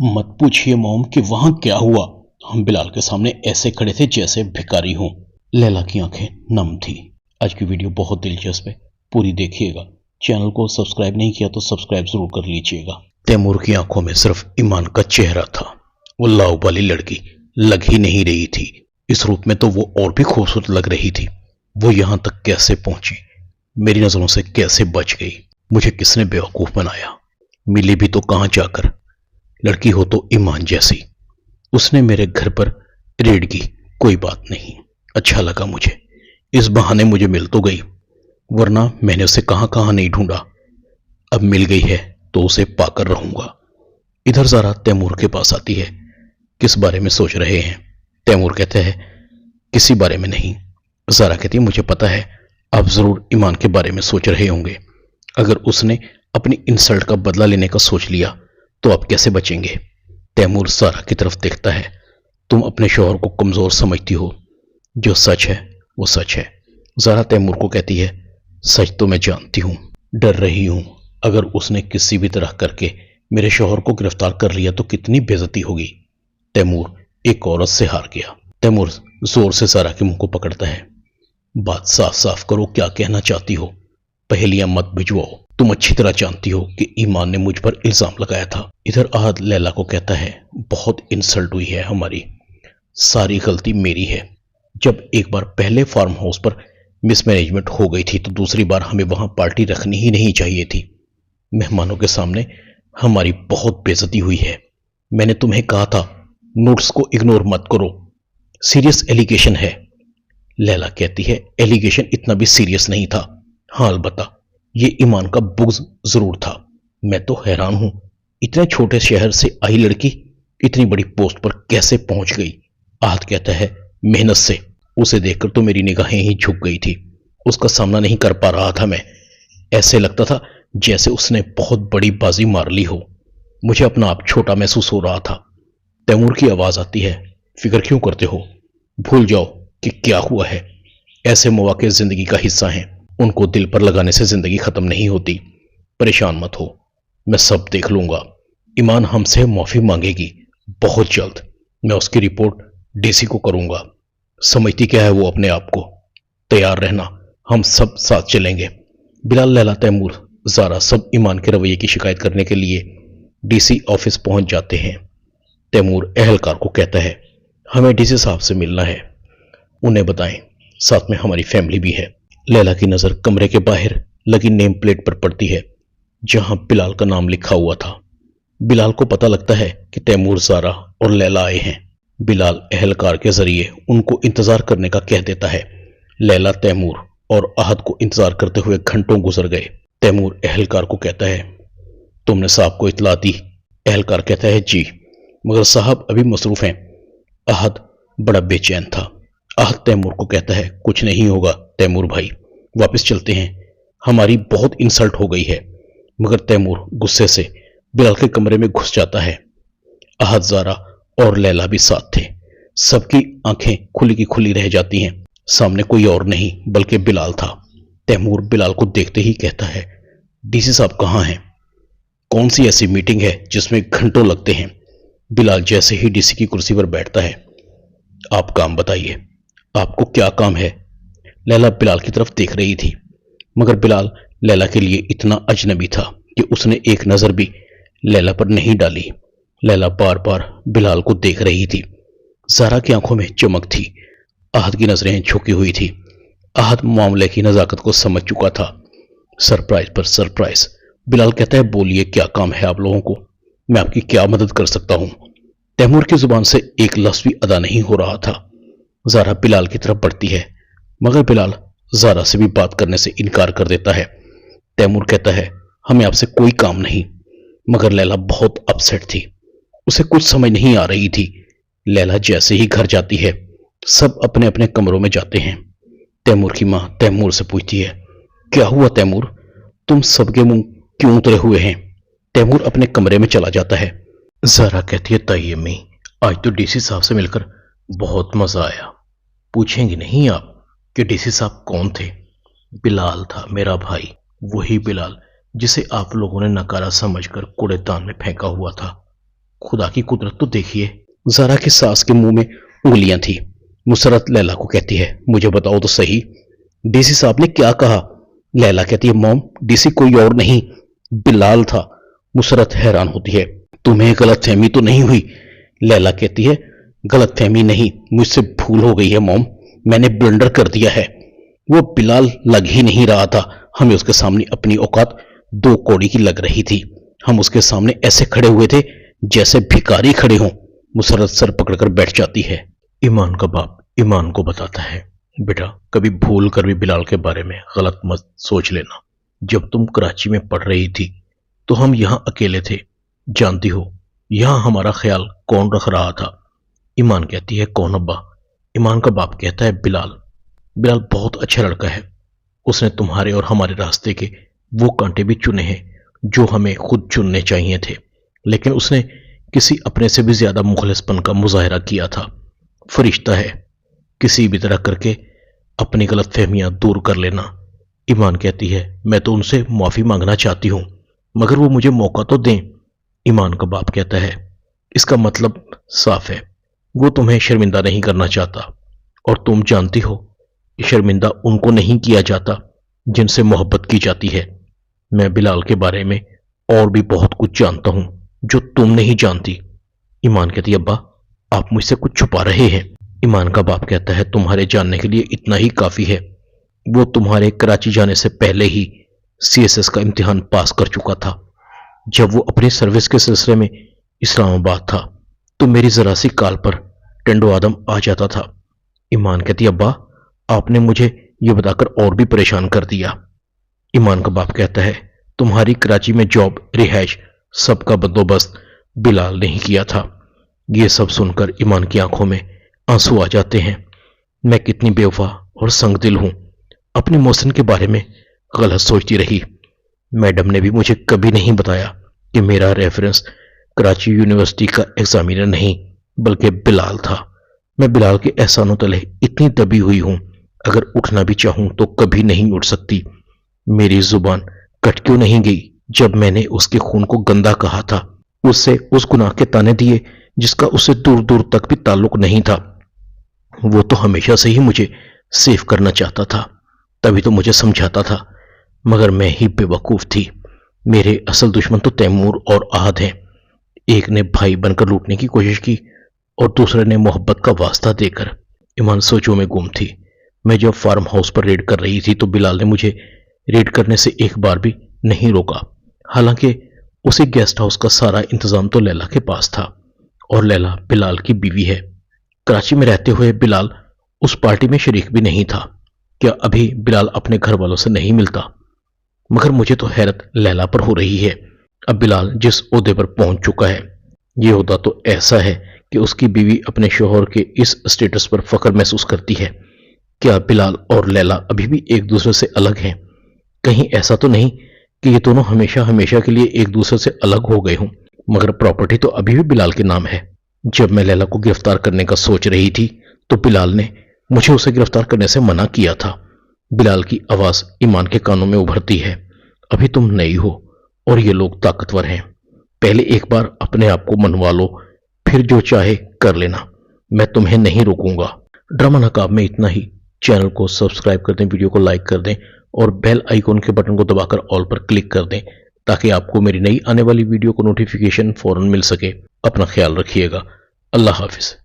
मत पूछिए मॉम कि वहां क्या हुआ। हम बिलाल के सामने ऐसे खड़े थे जैसे भिखारी हों। लैला की आंखें नम थी। आज की वीडियो बहुत दिलचस्प है, पूरी देखिएगा। चैनल को सब्सक्राइब नहीं किया तो सब्सक्राइब जरूर कर लीजिएगा। तैमूर की आंखों में सिर्फ ईमान का चेहरा था। वो लाव वाली लड़की लग ही नहीं रही थी। इस रूप में तो वो और भी खूबसूरत लग रही थी। वो यहां तक कैसे पहुंची, मेरी नजरों से कैसे बच गई? मुझे किसने बेवकूफ बनाया? मिली भी तो कहां जाकर? लड़की हो तो ईमान जैसी। उसने मेरे घर पर रेड की, कोई बात नहीं, अच्छा लगा मुझे। इस बहाने मुझे मिल तो गई, वरना मैंने उसे कहां कहां नहीं ढूंढा। अब मिल गई है तो उसे पाकर रहूंगा। इधर ज़ारा तैमूर के पास आती है। किस बारे में सोच रहे हैं? तैमूर कहते हैं किसी बारे में नहीं। ज़ारा कहती है मुझे पता है आप जरूर ईमान के बारे में सोच रहे होंगे। अगर उसने अपनी इंसल्ट का बदला लेने का सोच लिया तो आप कैसे बचेंगे? तैमूर ज़ारा की तरफ देखता है। तुम अपने शौहर को कमजोर समझती हो, जो सच है वो सच है। ज़ारा तैमूर को कहती है सच तो मैं जानती हूं, डर रही हूं। अगर उसने किसी भी तरह करके मेरे शौहर को गिरफ्तार कर लिया तो कितनी बेइज्जती होगी। तैमूर एक औरत से हार गया। तैमूर जोर से ज़ारा के मुंह को पकड़ता है। बात साफ साफ करो, क्या कहना चाहती हो? पहेलियां मत भिजवाओ। तुम अच्छी तरह जानती हो कि ईमान ने मुझ पर इल्जाम लगाया था। इधर आहद लैला को कहता है बहुत इंसल्ट हुई है हमारी, सारी गलती मेरी है। जब एक बार पहले फार्म हाउस पर मिसमैनेजमेंट हो गई थी तो दूसरी बार हमें वहां पार्टी रखनी ही नहीं चाहिए थी। मेहमानों के सामने हमारी बहुत बेइज्जती हुई है। मैंने तुम्हें कहा था नोट्स को इग्नोर मत करो, सीरियस एलिगेशन है। लैला कहती है एलिगेशन इतना भी सीरियस नहीं था। हाँ अलबत्ता ये ईमान का बुग़्ज़ जरूर था। मैं तो हैरान हूं, इतने छोटे शहर से आई लड़की इतनी बड़ी पोस्ट पर कैसे पहुंच गई? आहद कहता है मेहनत से। उसे देखकर तो मेरी निगाहें ही झुक गई थी। उसका सामना नहीं कर पा रहा था मैं। ऐसे लगता था जैसे उसने बहुत बड़ी बाजी मार ली हो। मुझे अपना आप छोटा महसूस हो रहा था। तैमूर की आवाज आती है फिक्र क्यों करते हो? भूल जाओ कि क्या हुआ है। ऐसे मौके जिंदगी का हिस्सा हैं, उनको दिल पर लगाने से जिंदगी खत्म नहीं होती। परेशान मत हो, मैं सब देख लूंगा। ईमान हमसे माफी मांगेगी बहुत जल्द। मैं उसकी रिपोर्ट डीसी को करूंगा। समझती क्या है वो अपने आप को? तैयार रहना, हम सब साथ चलेंगे। बिलाल, लैला, तैमूर, ज़ारा सब ईमान के रवैये की शिकायत करने के लिए डीसी ऑफिस पहुंच जाते हैं। तैमूर एहलकार को कहता है हमें डीसी साहब से मिलना है, उन्हें बताएं साथ में हमारी फैमिली भी है। लैला की नजर कमरे के बाहर लगी नेम प्लेट पर पड़ती है जहां बिलाल का नाम लिखा हुआ था। बिलाल को पता लगता है कि तैमूर, ज़ारा और लैला आए हैं। बिलाल एहलकार के जरिए उनको इंतजार करने का कह देता है। लैला, तैमूर और आहद को इंतजार करते हुए घंटों गुजर गए। तैमूर एहलकार को कहता है तुमने साहब को इतला दी? एहलकार कहता है जी, मगर साहब अभी मसरूफ हैं। आहद बड़ा बेचैन था। आहद तैमूर को कहता है कुछ नहीं होगा तैमूर भाई, वापस चलते हैं, हमारी बहुत इंसल्ट हो गई है। मगर तैमूर गुस्से से बिलाल के कमरे में घुस जाता है। आहद, ज़ारा और लैला भी साथ थे। सबकी आंखें खुली की खुली रह जाती हैं। सामने कोई और नहीं बल्कि बिलाल था। तैमूर बिलाल को देखते ही कहता है डीसी साहब कहाँ हैं? कौन सी ऐसी मीटिंग है जिसमें घंटों लगते हैं? बिलाल जैसे ही डीसी की कुर्सी पर बैठता है आप काम बताइए, आपको क्या काम है? लैला बिलाल की तरफ देख रही थी, मगर बिलाल लैला के लिए इतना अजनबी था कि उसने एक नजर भी लैला पर नहीं डाली। लैला बार बार बिलाल को देख रही थी। ज़ारा की आंखों में चमक थी। आहद की नजरें झुकी हुई थी। आहद मामले की नजाकत को समझ चुका था। सरप्राइज पर सरप्राइज। बिलाल कहता है बोलिए क्या काम है आप लोगों को, मैं आपकी क्या मदद कर सकता हूं? तैमूर की जुबान से एक लफ्ज भी अदा नहीं हो रहा था। ज़ारा बिलाल की तरफ बढ़ती है, मगर बिलाल ज़ारा से भी बात करने से इनकार कर देता है। तैमूर कहता है हमें आपसे कोई काम नहीं। मगर लैला बहुत अपसेट थी, उसे कुछ समझ नहीं आ रही थी। लैला जैसे ही घर जाती है सब अपने अपने कमरों में जाते हैं। तैमूर की मां तैमूर से पूछती है क्या हुआ तैमूर, तुम सबके मुंह क्यों उतरे हुए हैं? तैमूर अपने कमरे में चला जाता है। ज़ारा कहती है ताई अम्मी, आज तो डीसी साहब से मिलकर बहुत मजा आया। पूछेंगी नहीं आप कि डीसी साहब कौन थे? बिलाल था मेरा भाई, वही बिलाल जिसे आप लोगों ने नकारा समझकर कूड़ेदान में फेंका हुआ था। खुदा की कुदरत तो देखिए। ज़ारा की सास के मुंह में उंगलियां थी। मुसरत लैला को कहती है, मुझे बताओ तो सही, डीसी साहब ने क्या कहा? लैला कहती है, मॉम, डीसी कोई और नहीं, बिलाल था। मुसरत हैरान होती है, तुम्हें गलतफहमी तो नहीं हुई? लैला कहती है, गलतफहमी नहीं, मुझसे भूल हो गई है मॉम, मैंने ब्लंडर कर दिया है। वो बिलाल लग ही नहीं रहा था। हमें उसके सामने अपनी औकात 2 कौड़ी की लग रही थी। हम उसके सामने ऐसे खड़े हुए थे जैसे भिखारी खड़े हों। मुसरत सर पकड़कर बैठ जाती है। ईमान का बाप ईमान को बताता है, बेटा कभी भूल कर भी बिलाल के बारे में गलत मत सोच लेना। जब तुम कराची में पढ़ रही थी तो हम यहाँ अकेले थे, जानती हो यहाँ हमारा ख्याल कौन रख रहा था? ईमान कहती है, कौन अब्बा? ईमान का बाप कहता है, बिलाल। बिलाल बहुत अच्छा लड़का है। उसने तुम्हारे और हमारे रास्ते के वो कांटे भी चुने हैं जो हमें खुद चुनने चाहिए थे, लेकिन उसने किसी अपने से भी ज्यादा मुखलिसपन का मुजाहरा किया था। फरिश्ता है, किसी भी तरह करके अपनी गलतफहमियां दूर कर लेना। ईमान कहती है, मैं तो उनसे माफी मांगना चाहती हूं, मगर वो मुझे मौका तो दें। ईमान का बाप कहता है, इसका मतलब साफ है, वो तुम्हें शर्मिंदा नहीं करना चाहता, और तुम जानती हो कि शर्मिंदा उनको नहीं किया जाता जिनसे मोहब्बत की जाती है। मैं बिलाल के बारे में और भी बहुत कुछ जानता हूं जो तुम नहीं जानती। ईमान कहती है, अब्बा आप मुझसे कुछ छुपा रहे हैं। ईमान का बाप कहता है, तुम्हारे जानने के लिए इतना ही काफी है। वो तुम्हारे कराची जाने से पहले ही सीएसएस का इम्तिहान पास कर चुका था। जब वो अपनी सर्विस के सिलसिले में इस्लामाबाद था तो मेरी जरा सी कॉल पर टेंडो आदम आ जाता था। ईमान कहती, अब्बा आपने मुझे ये बताकर और भी परेशान कर दिया। ईमान का बाप कहता है, तुम्हारी कराची में जॉब, रिहाइश, सबका बंदोबस्त बिलाल ने ही किया था। ये सब सुनकर ईमान की आंखों में आंसू आ जाते हैं। मैं कितनी बेवफा और संगदिल हूं, अपने मोहसिन के बारे में गलत सोचती रही। मैडम ने भी मुझे कभी नहीं बताया कि मेरा रेफरेंस कराची यूनिवर्सिटी का एग्जामिनर नहीं बल्कि बिलाल था। मैं बिलाल के एहसानों तले इतनी दबी हुई हूं, अगर उठना भी चाहूं तो कभी नहीं उठ सकती। मेरी जुबान कट क्यों नहीं गई जब मैंने उसके खून को गंदा कहा था, उससे उस गुनाह के ताने दिए जिसका उससे दूर दूर तक भी ताल्लुक नहीं था। वो तो हमेशा से ही मुझे सेफ करना चाहता था, तभी तो मुझे समझाता था, मगर मैं ही बेवकूफ थी। मेरे असल दुश्मन तो तैमूर और आहद हैं। एक ने भाई बनकर लूटने की कोशिश की और दूसरे ने मोहब्बत का वास्ता देकर। ईमान सोचों में गुम थी। मैं जब फार्म हाउस पर रेड कर रही थी तो बिलाल ने मुझे रेड करने से एक बार भी नहीं रोका। हालांकि उसी गेस्ट हाउस का सारा इंतजाम तो लैला के पास था, और लैला बिलाल की बीवी है। कराची में रहते हुए बिलाल उस पार्टी में शरीक भी नहीं था। क्या अभी बिलाल अपने घर वालों से नहीं मिलता? मगर मुझे तो हैरत लैला पर हो रही है। अब बिलाल जिस ओहदे पर पहुंच चुका है, ये ओहदा तो ऐसा है कि उसकी बीवी अपने शोहर के इस स्टेटस पर फख्र महसूस करती है। क्या बिलाल और लैला अभी भी एक दूसरे से अलग हैं? कहीं ऐसा तो नहीं कि ये दोनों हमेशा हमेशा के लिए एक दूसरे से अलग हो गए हों? मगर प्रॉपर्टी तो अभी भी बिलाल के नाम है। जब मैं लैला को गिरफ्तार करने का सोच रही थी तो बिलाल ने मुझे उसे गिरफ्तार करने से मना किया था। बिलाल की आवाज ईमान के कानों में उभरती है, अभी तुम नई हो और ये लोग ताकतवर हैं। पहले एक बार अपने आप को मनवा लो, फिर जो चाहे कर लेना, मैं तुम्हें नहीं रोकूंगा। ड्रामा नकाब में इतना ही। चैनल को सब्सक्राइब कर दें, वीडियो को लाइक कर दें और बेल आइकॉन के बटन को दबाकर ऑल पर क्लिक कर दें ताकि आपको मेरी नई आने वाली वीडियो को नोटिफिकेशन फौरन मिल सके। अपना ख्याल रखिएगा। अल्लाह हाफिज।